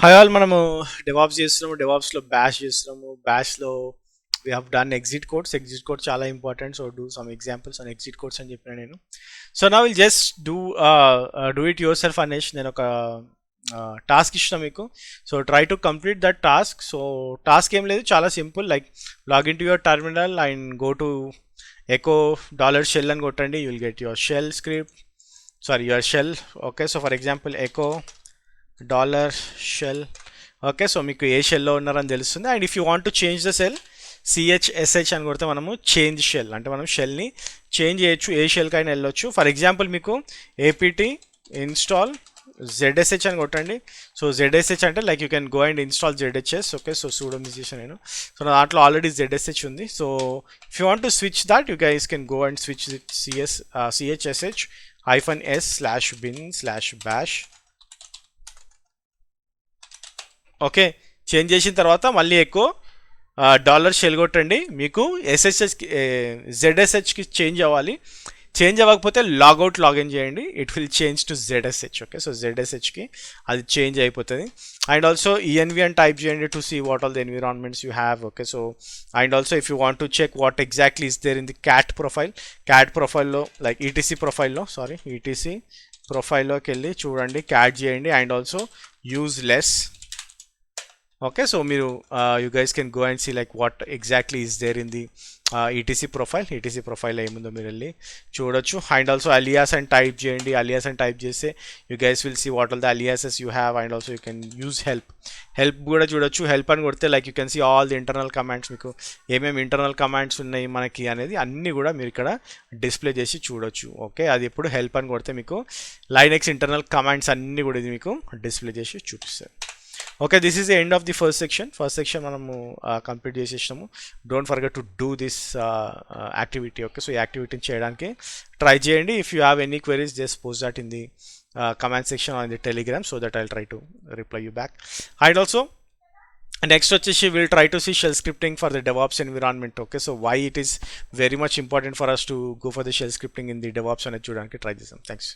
Hi all, మనము DevOps చేస్తున్నాము. డెవాప్స్లో బ్యాష్ చేస్తున్నాము. బ్యాష్లో we have done exit codes. Exit code చాలా important. So do some examples on exit codes అని చెప్పిన నేను. సో నా will just do it yourself అనేసి నేను ఒక టాస్క్ ఇష్టం మీకు. So try to complete that task. So task ఏం లేదు, చాలా simple. Like login to your terminal and go to echo $shell అని కొట్టండి. You will get your shell script, sorry your shell. Okay, so for example echo $shell. Okay, so మీకు ఏ షెల్లో ఉన్నారని తెలుస్తుంది. And if you want to change the shell, CHSH అని కొడితే మనము చేంజ్ షెల్ అంటే మనం షెల్ని చేంజ్ చేయొచ్చు, ఏ షెల్కైనా వెళ్ళొచ్చు. ఫర్ ఎగ్జాంపుల్ మీకు APT ఇన్స్టాల్ ZSH అని కొట్టండి. సో ZSH అంటే like you can go and install ZHS. Okay, so pseudo miss చేసాను నేను. సో నా దాంట్లో ఆల్రెడీ ZSH ఉంది. So if you want to switch that, you guys can go and switch CHSH -bin/bash. Okay, change చేసిన తర్వాత మళ్ళీ ఎక్కువ $shell కొట్టండి. మీకు ZSHకి చేంజ్ అవ్వాలి. చేంజ్ అవ్వకపోతే లాగౌట్ లాగిన్ చేయండి. It will change to ZSH. Okay, so ZSHకి అది చేంజ్ అయిపోతుంది. అండ్ ఆల్సో ENV అని టైప్ చేయండి to see what all the environments you have. Okay, so and also if you want to check what exactly is there in the cat ప్రొఫైల్లో like ETC ప్రొఫైల్లోకి వెళ్ళి చూడండి, cat చేయండి. And also use less. Okay, so you guys can go and see like what exactly is there in the ETC profile ఏముందో మీరు వెళ్ళి చూడొచ్చు. And also alias అని టైప్ చేయండి. అలియాస్ అని టైప్ చేస్తే you guys will see what all the aliases you have. And also you can use help కూడా చూడొచ్చు. హెల్ప్ అని కొడితే like you can see all the internal commands, మీకు ఏమేమి ఇంటర్నల్ కమాండ్స్ ఉన్నాయి మనకి అనేది అన్నీ కూడా మీరు ఇక్కడ డిస్ప్లే చేసి చూడొచ్చు. ఓకే, అది ఎప్పుడు హెల్ప్ అని కొడితే మీకు లైనెక్స్ ఇంటర్నల్ కమాండ్స్ అన్నీ కూడా ఇది మీకు డిస్ప్లే చేసి చూపిస్తారు. Okay, this is the end of the first section మనము కంప్లీట్ చేసేసాము. Don't forget to do this activity. Okay, so ఈ యాక్టివిటీని చేయడానికి ట్రై చేయండి. If you have any queries, just post that in the comment section on the Telegram, so that I will try to reply you back. And also next వచ్చేసి will try to see shell scripting for the DevOps environment. Okay, so why it is very much important for us to go for the shell scripting in the DevOps అనేది చూడడానికి try చేద్దాం. Thanks.